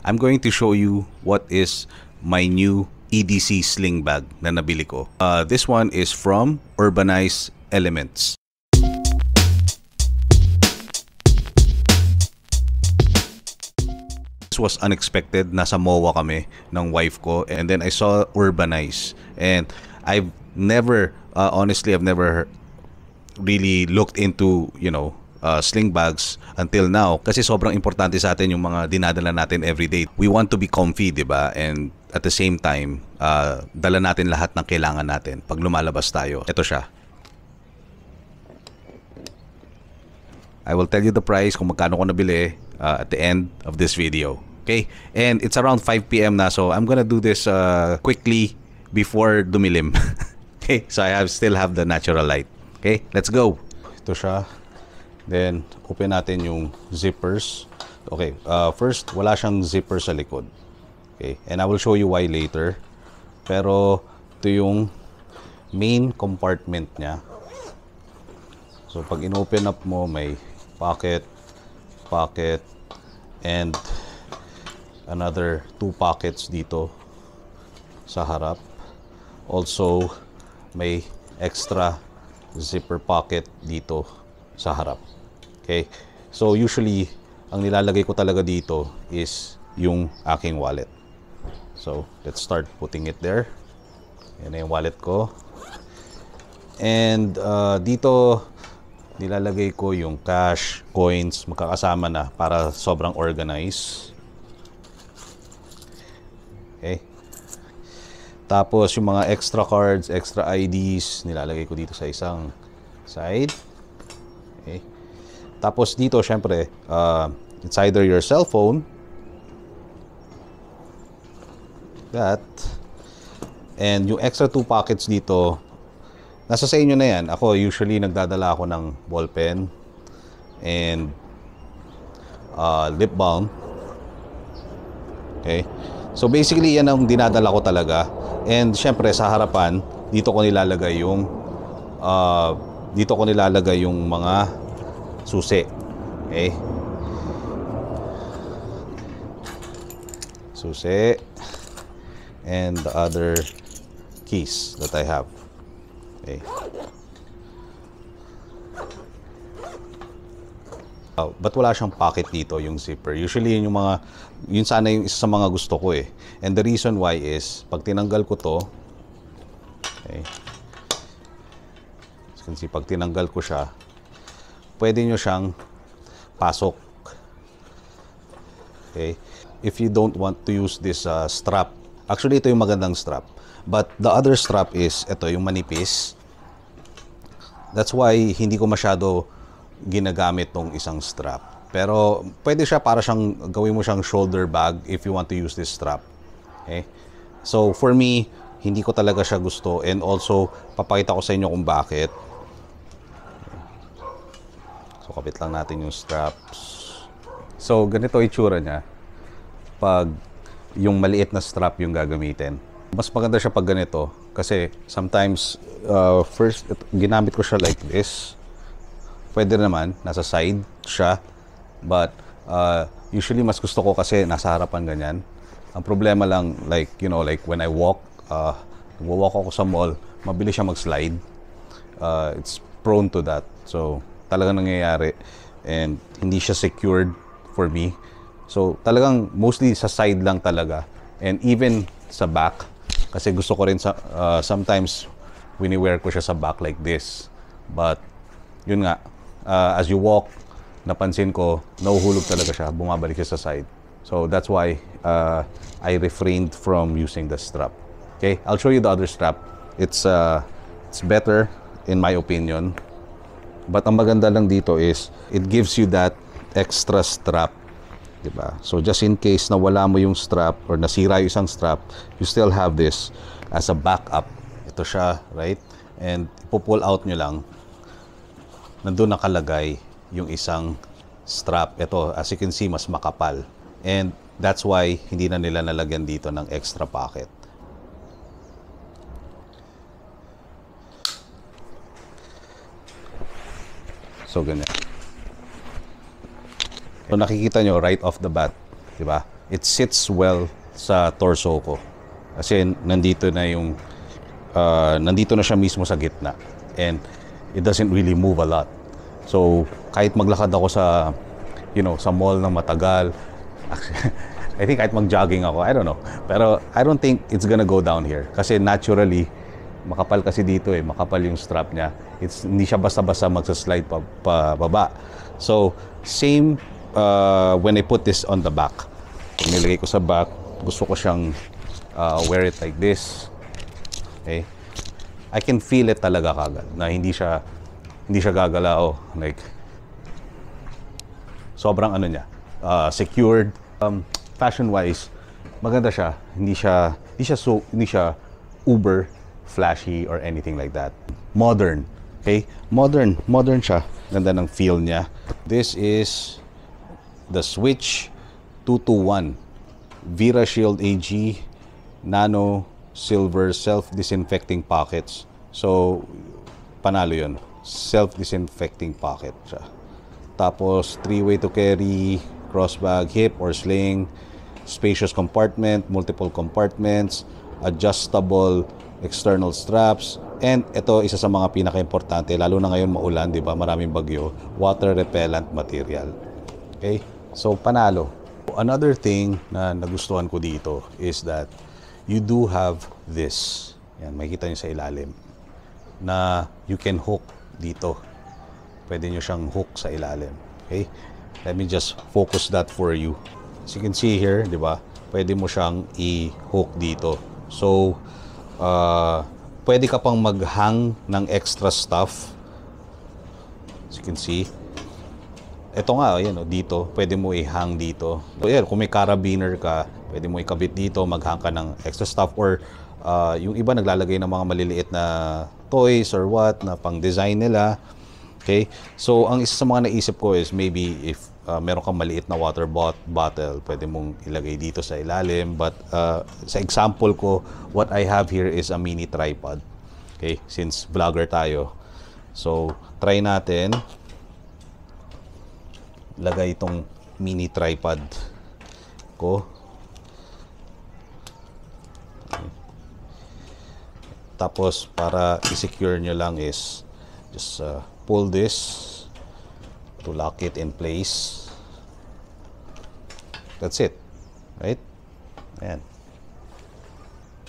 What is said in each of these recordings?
I'm going to show you what is my new EDC sling bag na nabili ko. This one is from Urbanize Elements. This was unexpected. Nasa MOA kami ng wife ko, and then I saw Urbanize, and I've never, honestly, I've never really looked into, sling bags until now, kasi sobrang importante sa atin yung mga dinadala natin everyday. We want to be comfy, diba? And at the same time, dala natin lahat ng kailangan natin pag lumalabas tayo. Ito siya. I will tell you the price kung magkano ko nabili at the end of this video. Okay? And it's around 5 PM na, so I'm gonna do this quickly before dumilim. Okay? So I still have the natural light. Okay? Let's go! Ito siya. Then, open natin yung zippers. Okay, first, wala siyang zipper sa likod. Okay, and I will show you why later. Pero, ito yung main compartment niya. So, pag in-open up mo, may pocket, and another 2 pockets dito sa harap. Also, may extra zipper pocket dito sa harap. Okay, so usually ang nilalagay ko talaga dito is yung aking wallet. So let's start putting it there. Yan na yung wallet ko. And dito nilalagay ko yung cash, coins, magkakasama na para sobrang organized. Okay. Tapos yung mga extra cards, extra IDs, nilalagay ko dito sa isang side. Okay. Tapos dito, syempre, it's either your cellphone, that, and yung extra 2 pockets dito, nasa sa inyo na yan. Ako, usually, nagdadala ako ng ballpen and lip balm. Okay? So, basically, yan ang dinadala ko talaga. And, syempre, sa harapan, dito ko nilalagay yung mga susi. Okay? Susi. And the other keys that I have. Okay. But wala siyang pocket dito, yung zipper. Usually, yun sana yung isa sa mga gusto ko eh. And the reason why is, pag tinanggal ko to, okay, kasi pag tinanggal ko siya, pwede nyo siyang pasok. Okay? If you don't want to use this strap, actually ito yung magandang strap. But the other strap is, ito yung manipis. That's why hindi ko masyado ginagamit tong isang strap. Pero pwede siya para siyang, gawin mo siyang shoulder bag if you want to use this strap. Okay? So for me, hindi ko talaga siya gusto. And also, papakita ko sa inyo kung bakit. So, kapit lang natin yung straps. So, ganito itsura niya pag yung maliit na strap yung gagamitin. Mas maganda siya pag ganito kasi sometimes, first, ginamit ko siya like this. Pwede naman, nasa side siya. But, usually, mas gusto ko kasi nasa harapan ganyan. Ang problema lang, like when I walk, walk ako sa mall, mabilis siya mag-slide. It's prone to that. So, talagang nangyayari and hindi siya secured for me. So talagang mostly sa side lang talaga, and even sa back kasi gusto ko rin sometimes wini-wear ko siya sa back like this. But yun nga, as you walk, napansin ko nahuhulog talaga siya, bumabalik siya sa side. So that's why I refrained from using the strap. Okay, I'll show you the other strap. It's better in my opinion. But ang maganda lang dito is, it gives you that extra strap. Diba? So just in case na wala mo yung strap or nasira yung isang strap, you still have this as a backup. Ito siya, right? And ipo-pull out nyo lang. Nandun nakalagay yung isang strap. Ito, as you can see, mas makapal. And that's why hindi na nila nalagyan dito ng extra pocket. So, ganyan. So, nakikita nyo right off the bat, di ba? it sits well sa torso ko. Kasi nandito na yung nandito na siya mismo sa gitna, and it doesn't really move a lot. So kahit maglakad ako sa sa mall ng matagal, I think kahit mag-jogging ako, I don't know, pero I don't think it's gonna go down here kasi naturally makapal kasi dito makapal yung strap niya. Hindi siya basta-basta magsa-slide pa baba. So same when I put this on the back. Kung nilagay ko sa back, gusto ko siyang wear it like this. Okay, I can feel it talaga kagad na hindi siya gagalao, like sobrang niya, secured. Fashion wise, maganda siya. Hindi siya uber flashy or anything like that. Modern, okay? Modern siya. Ganda ng feel niya. This is the Switch 221 ViraShield AG Nano Silver self-disinfecting pockets. So panalo 'yun. Self-disinfecting pocket siya. Tapos 3-way to carry, crossbag, hip or sling, spacious compartment, multiple compartments, adjustable external straps, and ito isa sa mga pinaka-importante lalo na ngayon maulan, 'di ba? Maraming bagyo, water repellent material. Okay? So panalo. Another thing na nagustuhan ko dito is that you do have this. Yan, makikita niyo sa ilalim na you can hook dito. Pwede niyo siyang hook sa ilalim. Okay? Let me just focus that for you. As you can see here, di ba? Pwede mo siyang i-hook dito. So, pwede ka pang mag-hang ng extra stuff. As you can see. Ito nga, ayan, dito. Pwede mo i-hang dito. So, yeah, kung may carabiner ka, pwede mo ikabit dito, mag-hang ka ng extra stuff. Or, yung iba naglalagay ng mga maliliit na toys or what, na pang-design nila. Okay? So, ang isa sa mga naisip ko is maybe if meron kang maliit na water bottle, pwede mong ilagay dito sa ilalim. But sa example ko, what I have here is a mini tripod. Okay? Since vlogger tayo. So, try natin. Lagay itong mini tripod ko. Okay. Tapos, para i-secure nyo lang is just pull this to lock it in place. That's it, right? Ayan.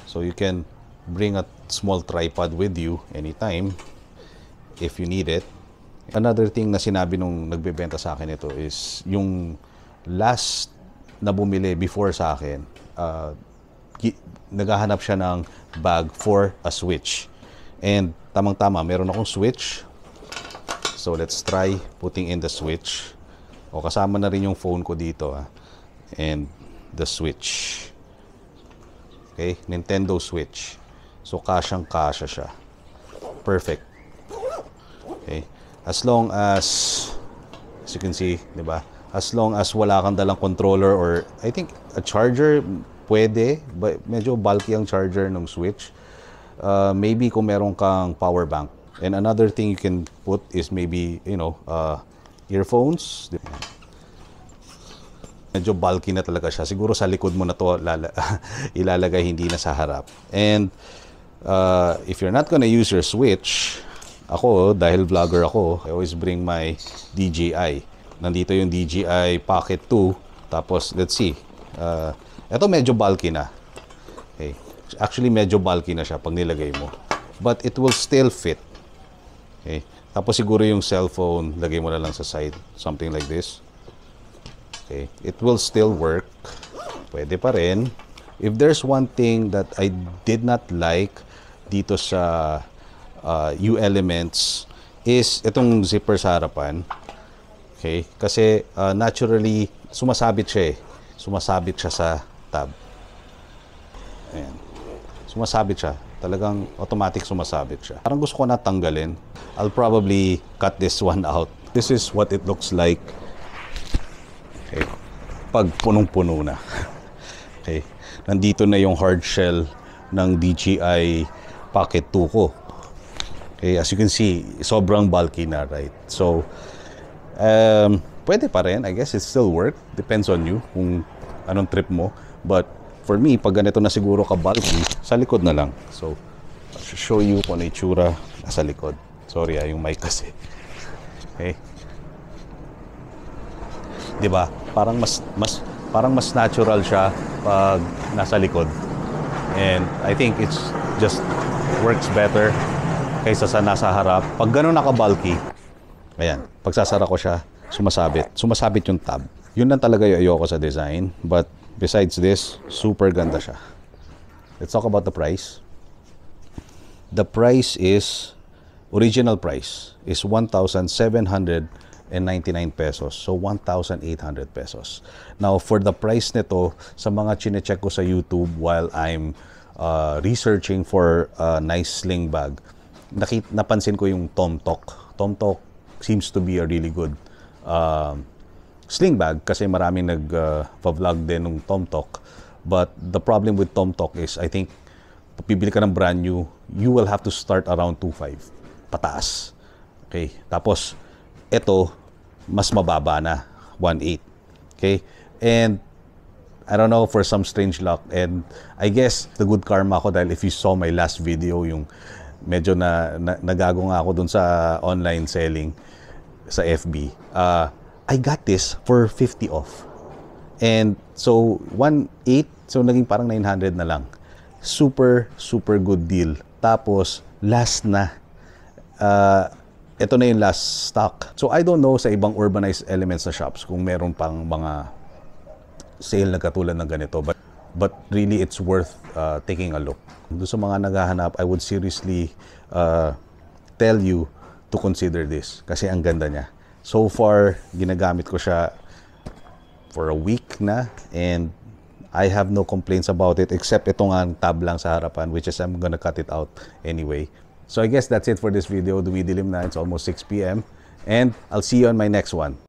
So you can bring a small tripod with you anytime if you need it. Another thing na sinabi nung nagbebenta sa akin ito is yung last na bumili before sa akin, naghahanap siya ng bag for a Switch. And tamang-tama, meron akong Switch. So let's try putting in the Switch. O kasama na rin yung phone ko dito and the Switch. Okay, Nintendo Switch. So kasyang-kasya siya. Perfect. Okay. As long as you can see, 'di ba? As long as wala kang dalang controller or I think a charger pwede, but medyo bulky ang charger ng Switch. Maybe kung meron kang power bank. And another thing you can put is maybe, earphones. Medyo bulky na talaga siya. Siguro sa likod mo na to ilalagay, hindi na sa harap. And if you're not gonna use your Switch, ako, dahil vlogger ako, I always bring my DJI. Nandito yung DJI Pocket 2. Tapos, let's see. Ito medyo bulky na. Okay. Actually, medyo bulky na siya pag nilagay mo. But it will still fit. Okay. Tapos siguro yung cellphone, lagay mo na lang sa side. Something like this. Okay. It will still work. Pwede pa rin. If there's one thing that I did not like dito sa U-Elements is itong zipper sa harapan. Okay. Kasi naturally, sumasabit siya Sumasabit siya sa tab. Ayan. Sumasabit siya. Talagang automatic sumasabit siya. Parang gusto ko na tanggalin. I'll probably cut this one out. This is what it looks like. Okay. Pag punong-puno na. Okay. Nandito na yung hard shell ng DJI Pocket 2 ko. Okay. As you can see, sobrang bulky na, right? So, pwede pa rin. I guess it still work. Depends on you kung anong trip mo. But for me, pag ganito na siguro ka-bulky, sa likod na lang. So, I'll show you kung ano itsura nasa likod. Sorry yung mic kasi. Okay. 'Di ba? Parang mas natural siya pag nasa likod. And I think it's just works better kaysa sa nasa harap. Pag gano'n naka-bulky, ayan, pag sasara ko siya, sumasabit yung tab. Yun lang talaga yung ayoko sa design. But besides this, super ganda siya. Let's talk about the price. The price is, original price is 1,799 pesos. So 1,800 pesos. Now for the price nito, sa mga chinecheck ko sa YouTube while I'm researching for a nice sling bag, napansin ko yung Tomtok. Tomtok seems to be a really good sling bag kasi maraming nag-vlog din ng Tomtok. But the problem with Tomtok is, I think, pipili ka ng brand new, you will have to start around 2.5 pataas. Okay? Tapos, ito, mas mababa na, 1.8. Okay? And, I don't know, for some strange luck, and I guess, the good karma ko dahil if you saw my last video, yung medyo nagago nga ako dun sa online selling sa FB. I got this for 50 off. And so 1.8, so naging parang 900 na lang. Super good deal. Tapos last na. Ito na yung last stock. So I don't know sa ibang urbanized elements na shops kung meron pang mga sale na katulad ng ganito, but really it's worth taking a look. Doon sa mga naghahanap, I would seriously tell you to consider this kasi ang ganda niya. So far, ginagamit ko siya for a week na and I have no complaints about it except itong ang tab lang sa harapan, which is I'm gonna cut it out anyway. So I guess that's it for this video. Dumidilim na, it's almost 6 p.m. and I'll see you on my next one.